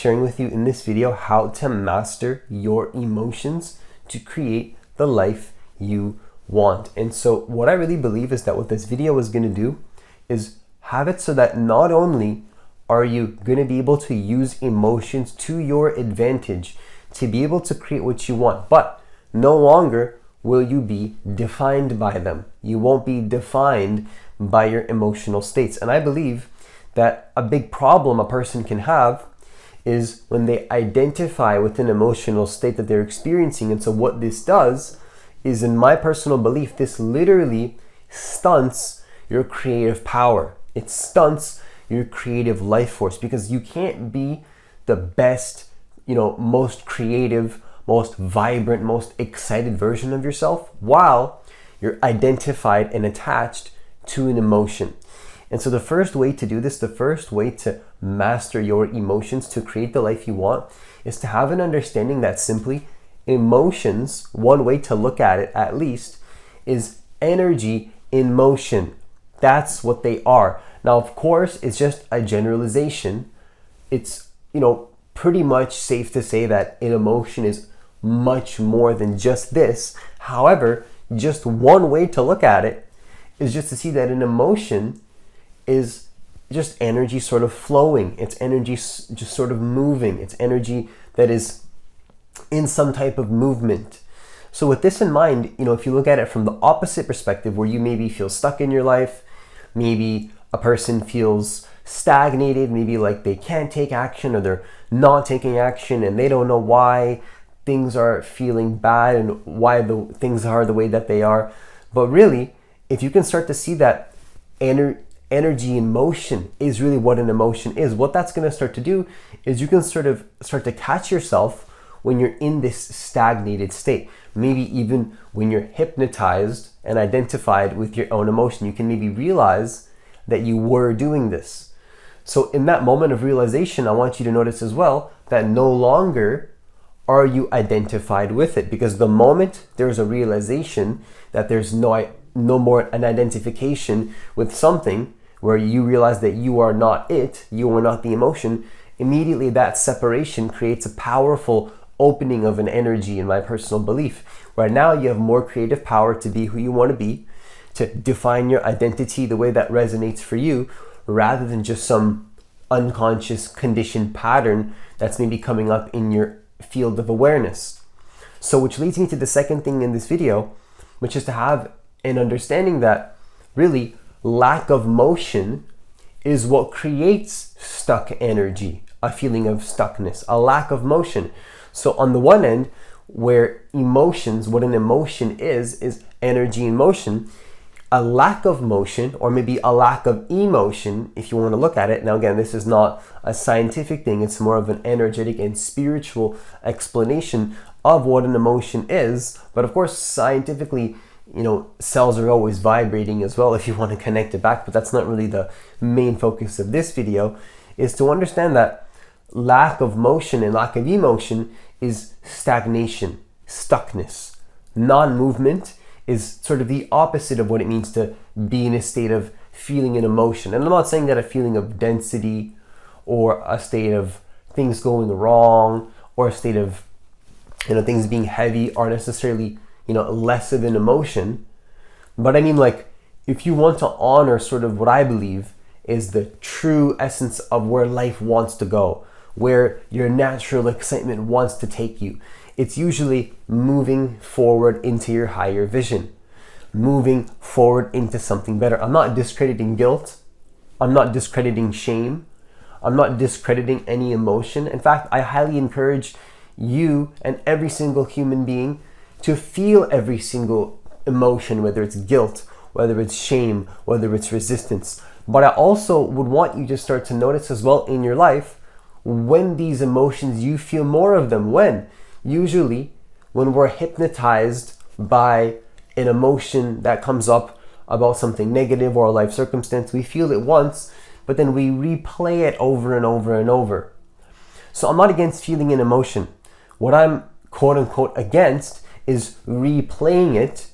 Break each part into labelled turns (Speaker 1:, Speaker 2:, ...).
Speaker 1: sharing with you in this video how to master your emotions to create the life you want. And so what I really believe is that what this video is going to do is have it so that not only are you going to be able to use emotions to your advantage to be able to create what you want, but no longer will you be defined by them. You won't be defined by your emotional states. And I believe that a big problem a person can have is when they identify with an emotional state that they're experiencing. And so what this does is, in my personal belief, this literally stunts your creative power. It stunts your creative life force, because you can't be the best, most creative, most vibrant, most excited version of yourself while you're identified and attached to an emotion. And so the first way to do this, the first way to master your emotions to create the life you want, is to have an understanding that simply emotions, one way to look at it at least, is energy in motion. That's what they are. Now, of course, it's just a generalization. It's, pretty much safe to say that an emotion is much more than just this. However, just one way to look at it is just to see that an emotion is just energy sort of flowing. It's energy just sort of moving. It's energy that is in some type of movement. So with this in mind, if you look at it from the opposite perspective, where you maybe feel stuck in your life, maybe a person feels stagnated, maybe like they can't take action or they're not taking action and they don't know why things are feeling bad and why the things are the way that they are. But really, if you can start to see that energy in motion is really what an emotion is, what that's going to start to do is you can start to catch yourself when you're in this stagnated state. Maybe even when you're hypnotized and identified with your own emotion, you can maybe realize that you were doing this. So in that moment of realization, I want you to notice as well that no longer are you identified with it, because the moment there's a realization that there's no more an identification with something, where you realize that you are not it, you are not the emotion, immediately that separation creates a powerful opening of an energy, in my personal belief, where now you have more creative power to be who you want to be, to define your identity the way that resonates for you, rather than just some unconscious conditioned pattern that's maybe coming up in your field of awareness. So which leads me to the second thing in this video, which is to have an understanding that really lack of motion is what creates stuck energy, a feeling of stuckness, a lack of motion. So on the one end, where emotions, what an emotion is energy in motion, a lack of motion, or maybe a lack of emotion, if you want to look at it. Now again, this is not a scientific thing, it's more of an energetic and spiritual explanation of what an emotion is. But of course, scientifically, cells are always vibrating as well if you want to connect it back, but that's not really the main focus of this video, is to understand that lack of motion and lack of emotion is stagnation, stuckness. Non-movement is sort of the opposite of what it means to be in a state of feeling an emotion. And I'm not saying that a feeling of density or a state of things going wrong or a state of things being heavy are necessarily less of an emotion. But I mean, like, if you want to honor sort of what I believe is the true essence of where life wants to go, where your natural excitement wants to take you, it's usually moving forward into your higher vision, moving forward into something better. I'm not discrediting guilt. I'm not discrediting shame. I'm not discrediting any emotion. In fact, I highly encourage you and every single human being to feel every single emotion, whether it's guilt, whether it's shame, whether it's resistance. But I also would want you to start to notice as well in your life when these emotions, you feel more of them. When? Usually when we're hypnotized by an emotion that comes up about something negative or a life circumstance, we feel it once, but then we replay it over and over and over. So I'm not against feeling an emotion. What I'm quote unquote against is replaying it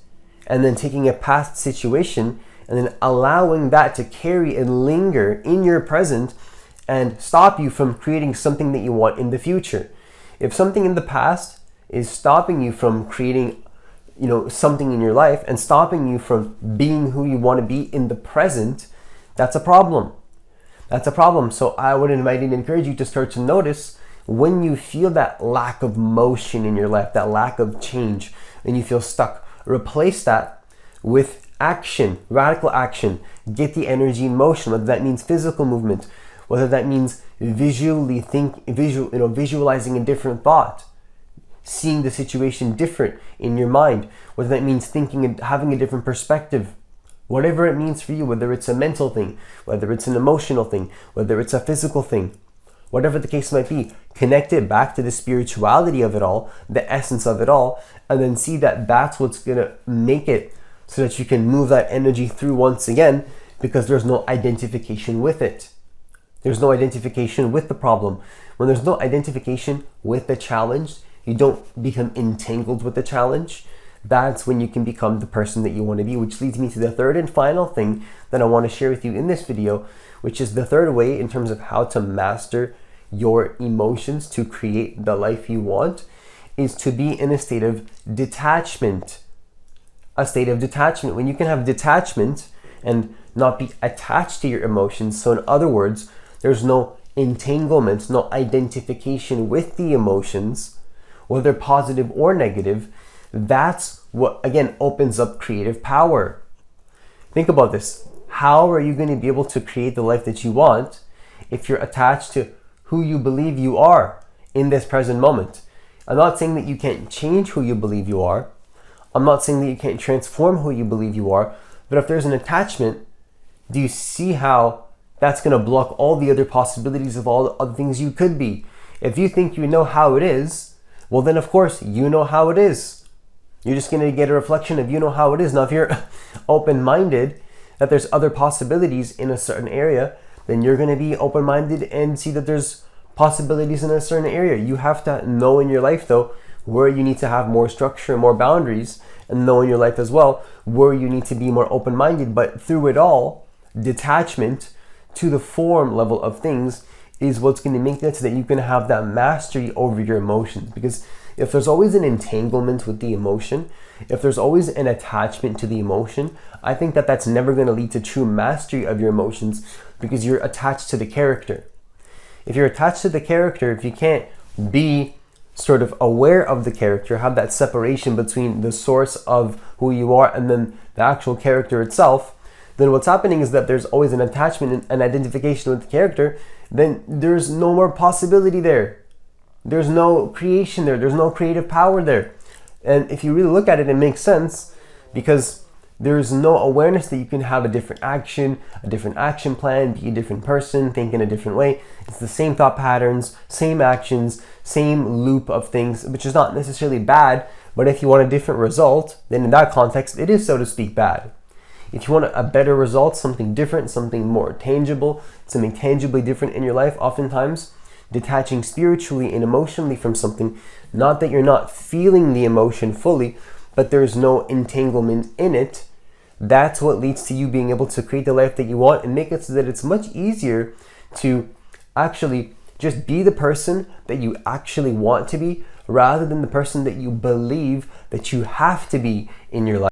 Speaker 1: and then taking a past situation and then allowing that to carry and linger in your present and stop you from creating something that you want in the future. If something in the past is stopping you from creating, something in your life and stopping you from being who you want to be in the present, that's a problem. That's a problem. So I would invite and encourage you to start to notice when you feel that lack of motion in your life, that lack of change, and you feel stuck. Replace that with action, radical action. Get the energy in motion, whether that means physical movement, whether that means visualizing a different thought, seeing the situation different in your mind, whether that means thinking and having a different perspective. Whatever it means for you, whether it's a mental thing, whether it's an emotional thing, whether it's a physical thing, whatever the case might be, connect it back to the spirituality of it all, the essence of it all, and then see that that's what's gonna make it so that you can move that energy through once again, because there's no identification with it. There's no identification with the problem. When there's no identification with the challenge, you don't become entangled with the challenge. That's when you can become the person that you want to be, which leads me to the third and final thing that I want to share with you in this video, which is the third way in terms of how to master your emotions to create the life you want, is to be in a state of detachment. A state of detachment. When you can have detachment and not be attached to your emotions. So in other words, there's no entanglement, no identification with the emotions, whether positive or negative. That's what, again, opens up creative power. Think about this. How are you going to be able to create the life that you want if you're attached to who you believe you are in this present moment? I'm not saying that you can't change who you believe you are. I'm not saying that you can't transform who you believe you are. But if there's an attachment, do you see how that's going to block all the other possibilities of all the other things you could be? If you think you know how it is, well then of course you know how it is. You're just going to get a reflection of you know how it is. Now if you're open-minded that there's other possibilities in a certain area, then you're going to be open-minded and see that there's possibilities in a certain area. You have to know in your life though where you need to have more structure, more boundaries, and know in your life as well where you need to be more open-minded. But through it all, detachment to the form level of things is what's going to make that so that you can have that mastery over your emotions. Because if there's always an entanglement with the emotion, if there's always an attachment to the emotion, I think that that's never going to lead to true mastery of your emotions, because you're attached to the character. If you're attached to the character, if you can't be sort of aware of the character, have that separation between the source of who you are and then the actual character itself, then what's happening is that there's always an attachment and identification with the character. Then there's no more possibility there. There's no creation there. There's no creative power there. And if you really look at it, it makes sense, because there's no awareness that you can have a different action plan, be a different person, think in a different way. It's the same thought patterns, same actions, same loop of things, which is not necessarily bad, but if you want a different result, then in that context, it is, so to speak, bad. If you want a better result, something different, something more tangible, something tangibly different in your life, oftentimes detaching spiritually and emotionally from something, not that you're not feeling the emotion fully, but there's no entanglement in it, that's what leads to you being able to create the life that you want and make it so that it's much easier to actually just be the person that you actually want to be, rather than the person that you believe that you have to be in your life.